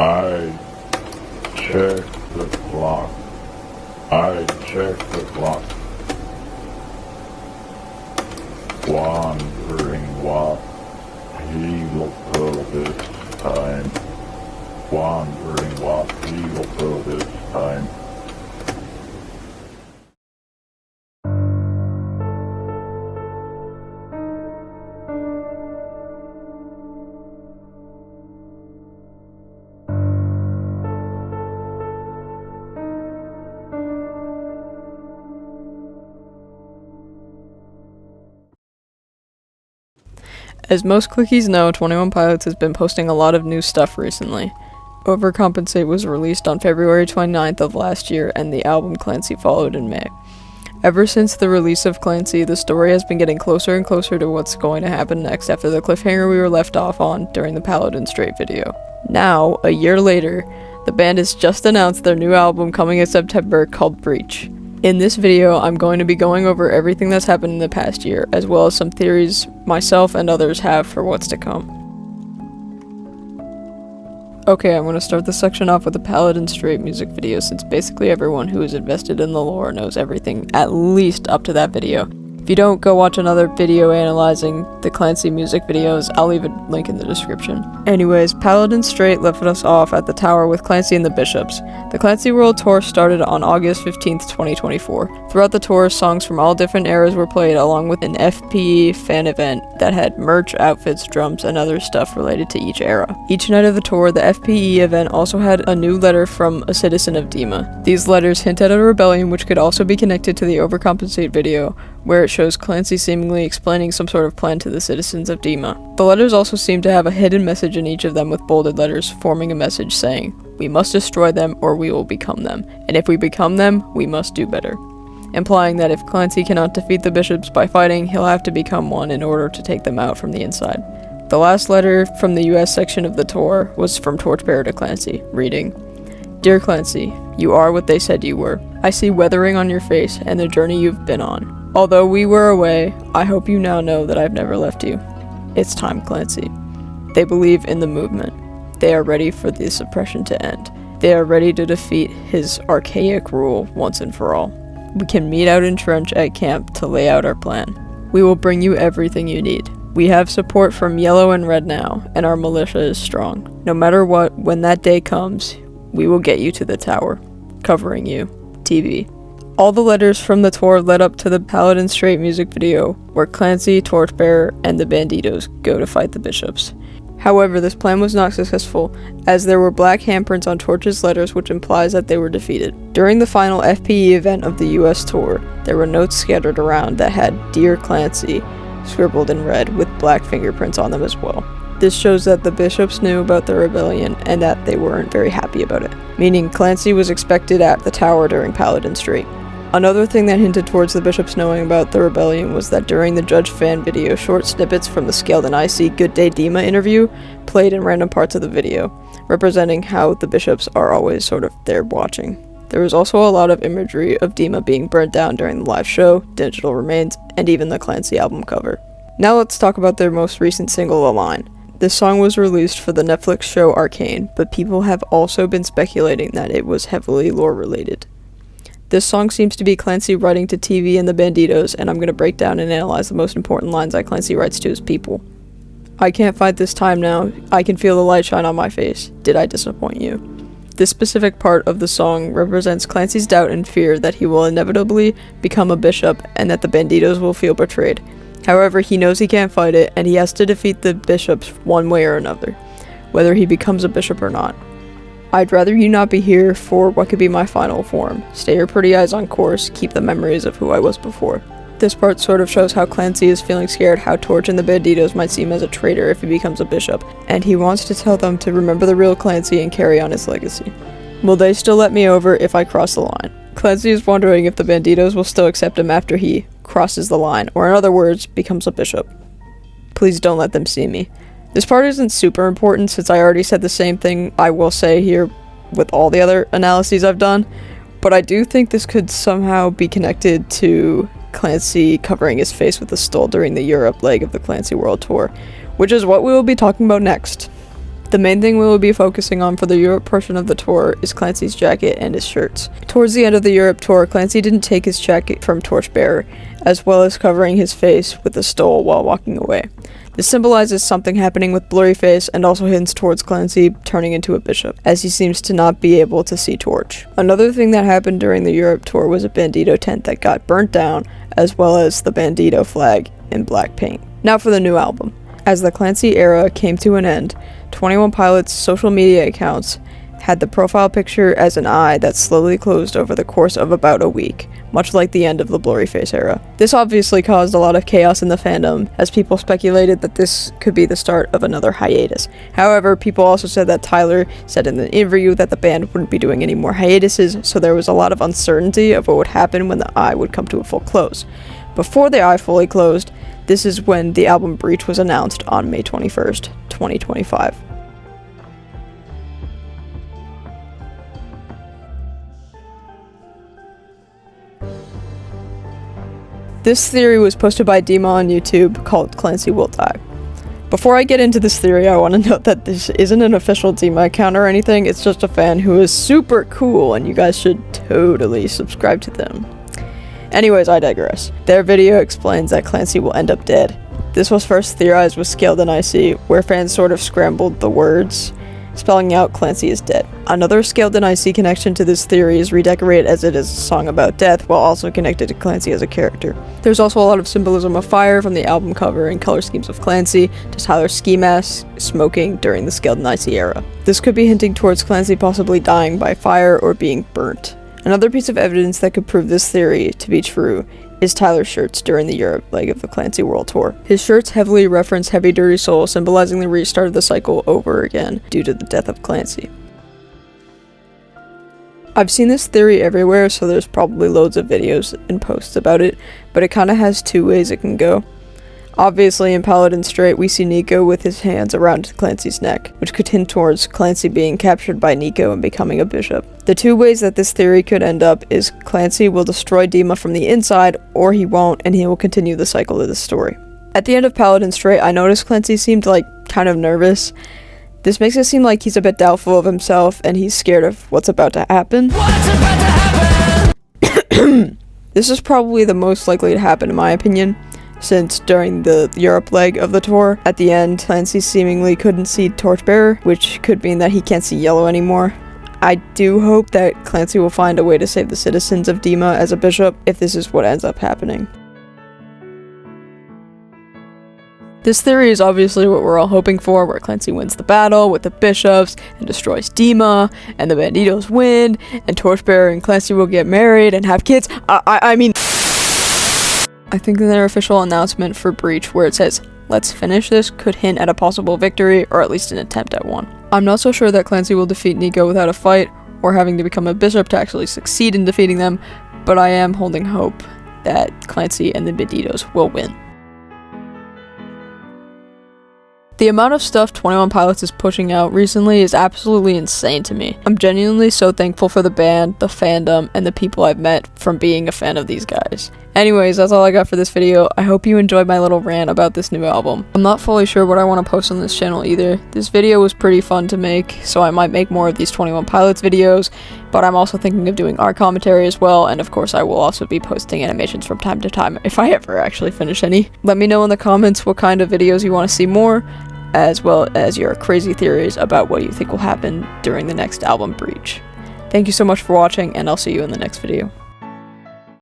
I check the clock. I check the clock. Wandering what he will fill this time. Wandering what he will fill this time. As most clickies know, 21 Pilots has been posting a lot of new stuff recently. Overcompensate was released on February 29th of last year, and the album Clancy followed in May. Ever since the release of Clancy, the story has been getting closer and closer to what's going to happen next after the cliffhanger we were left off on during the Paladin Straight video. Now, a year later, the band has just announced their new album coming in September called Breach. In this video, I'm going to be going over everything that's happened in the past year, as well as some theories myself and others have for what's to come. Okay, I'm going to start this section off with the Paladin Straight music video, since basically everyone who is invested in the lore knows everything, at least up to that video. If you don't, go watch another video analyzing the Clancy music videos. I'll leave a link in the description. Anyways, Paladin Straight left us off at the tower with Clancy and the Bishops. The Clancy World Tour started on August 15th, 2024. Throughout the tour, songs from all different eras were played, along with an FPE fan event that had merch, outfits, drums, and other stuff related to each era. Each night of the tour, the FPE event also had a new letter from a citizen of Dima. These letters hint at a rebellion which could also be connected to the Overcompensate video, where it shows Clancy seemingly explaining some sort of plan to the citizens of Dima. The letters also seem to have a hidden message in each of them with bolded letters forming a message saying, "We must destroy them or we will become them, and if we become them, we must do better," implying that if Clancy cannot defeat the Bishops by fighting, he'll have to become one in order to take them out from the inside. The last letter from the US section of the tour was from Torchbearer to Clancy, reading, "Dear Clancy, you are what they said you were. I see weathering on your face and the journey you've been on. Although we were away, I hope you now know that I've never left you. It's time, Clancy." They believe in the movement. They are ready for this oppression to end. They are ready to defeat his archaic rule once and for all. We can meet out in Trench at camp to lay out our plan. We will bring you everything you need. We have support from Yellow and Red now, and our militia is strong. No matter what, when that day comes, we will get you to the tower. Covering you. TV. All the letters from the tour led up to the Paladin Straight music video, where Clancy, Torchbearer, and the Banditos go to fight the Bishops. However, this plan was not successful, as there were black handprints on Torch's letters, which implies that they were defeated. During the final FPE event of the US tour, there were notes scattered around that had "Dear Clancy" scribbled in red with black fingerprints on them as well. This shows that the Bishops knew about the rebellion and that they weren't very happy about it, meaning Clancy was expected at the tower during Paladin Straight. Another thing that hinted towards the Bishops knowing about the rebellion was that during the Judge fan video, short snippets from the Scaled and Icy Good Day Dima interview played in random parts of the video, representing how the Bishops are always sort of there watching. There was also a lot of imagery of Dima being burnt down during the live show, digital remains, and even the Clancy album cover. Now let's talk about their most recent single, Align. This song was released for the Netflix show Arcane, but people have also been speculating that it was heavily lore related. This song seems to be Clancy writing to TV and the Banditos, and I'm going to break down and analyze the most important lines that Clancy writes to his people. "I can't fight this time now. I can feel the light shine on my face. Did I disappoint you?" This specific part of the song represents Clancy's doubt and fear that he will inevitably become a bishop and that the Banditos will feel betrayed. However, he knows he can't fight it, and he has to defeat the Bishops one way or another, whether he becomes a bishop or not. "I'd rather you not be here for what could be my final form. Stay your pretty eyes on course, keep the memories of who I was before." This part sort of shows how Clancy is feeling scared how Torch and the Banditos might see him as a traitor if he becomes a bishop, and he wants to tell them to remember the real Clancy and carry on his legacy. Will they still let me over if I cross the line? Clancy is wondering if the Banditos will still accept him after he crosses the line, or in other words, becomes a bishop. Please don't let them see me. This part isn't super important since I already said the same thing I will say here with all the other analyses I've done, but I do think this could somehow be connected to Clancy covering his face with a stole during the Europe leg of the Clancy World Tour, which is what we will be talking about next. The main thing we will be focusing on for the Europe portion of the tour is Clancy's jacket and his shirts. Towards the end of the Europe tour, Clancy didn't take his jacket from Torchbearer, as well as covering his face with a stole while walking away. This symbolizes something happening with Blurryface and also hints towards Clancy turning into a bishop, as he seems to not be able to see Torch. Another thing that happened during the Europe tour was a Bandito tent that got burnt down, as well as the Bandito flag in black paint. Now for the new album. As the Clancy era came to an end, 21 Pilots' social media accounts had the profile picture as an eye that slowly closed over the course of about a week, much like the end of the Blurryface era. This obviously caused a lot of chaos in the fandom, as people speculated that this could be the start of another hiatus. However, people also said that Tyler said in the interview that the band wouldn't be doing any more hiatuses, so there was a lot of uncertainty of what would happen when the eye would come to a full close. Before the eye fully closed, this is when the album Breach was announced on May 21st, 2025. This theory was posted by Dima on YouTube called Clancy Will Die. Before I get into this theory, I want to note that this isn't an official Dima account or anything, it's just a fan who is super cool and you guys should totally subscribe to them. Anyways, I digress. Their video explains that Clancy will end up dead. This was first theorized with Scaled and Icy, where fans sort of scrambled the words, spelling out Clancy is dead. Another Scaled and Icy connection to this theory is Redecorate, as it is a song about death, while also connected to Clancy as a character. There's also a lot of symbolism of fire from the album cover and color schemes of Clancy to Tyler's ski mask smoking during the Scaled and Icy era. This could be hinting towards Clancy possibly dying by fire or being burnt. Another piece of evidence that could prove this theory to be true is Tyler's shirts during the Europe leg of the Clancy World Tour. His shirts heavily reference Heavy Dirty Soul, symbolizing the restart of the cycle over again due to the death of Clancy. I've seen this theory everywhere, so there's probably loads of videos and posts about it, but it kinda has two ways it can go. Obviously, in Paladin Strait, we see Nico with his hands around Clancy's neck, which could hint towards Clancy being captured by Nico and becoming a bishop. The two ways that this theory could end up is Clancy will destroy Dima from the inside, or he won't, and he will continue the cycle of the story. At the end of Paladin Strait, I noticed Clancy seemed kind of nervous. This makes it seem like he's a bit doubtful of himself, and he's scared of what's about to happen. This is probably the most likely to happen in my opinion, since during the Europe leg of the tour, at the end, Clancy seemingly couldn't see Torchbearer, which could mean that he can't see yellow anymore. I do hope that Clancy will find a way to save the citizens of Dima as a bishop, if this is what ends up happening. This theory is obviously what we're all hoping for, where Clancy wins the battle with the bishops and destroys Dima, and the Banditos win, and Torchbearer and Clancy will get married and have kids. I think their official announcement for Breach, where it says, "Let's finish this," could hint at a possible victory, or at least an attempt at one. I'm not so sure that Clancy will defeat Nico without a fight, or having to become a bishop to actually succeed in defeating them, but I am holding hope that Clancy and the Banditos will win. The amount of stuff 21 Pilots is pushing out recently is absolutely insane to me. I'm genuinely so thankful for the band, the fandom, and the people I've met from being a fan of these guys. Anyways, that's all I got for this video. I hope you enjoyed my little rant about this new album. I'm not fully sure what I want to post on this channel either. This video was pretty fun to make, so I might make more of these 21 Pilots videos, but I'm also thinking of doing art commentary as well, and of course I will also be posting animations from time to time if I ever actually finish any. Let me know in the comments what kind of videos you want to see more, as well as your crazy theories about what you think will happen during the next album Breach. Thank you so much for watching, and I'll see you in the next video.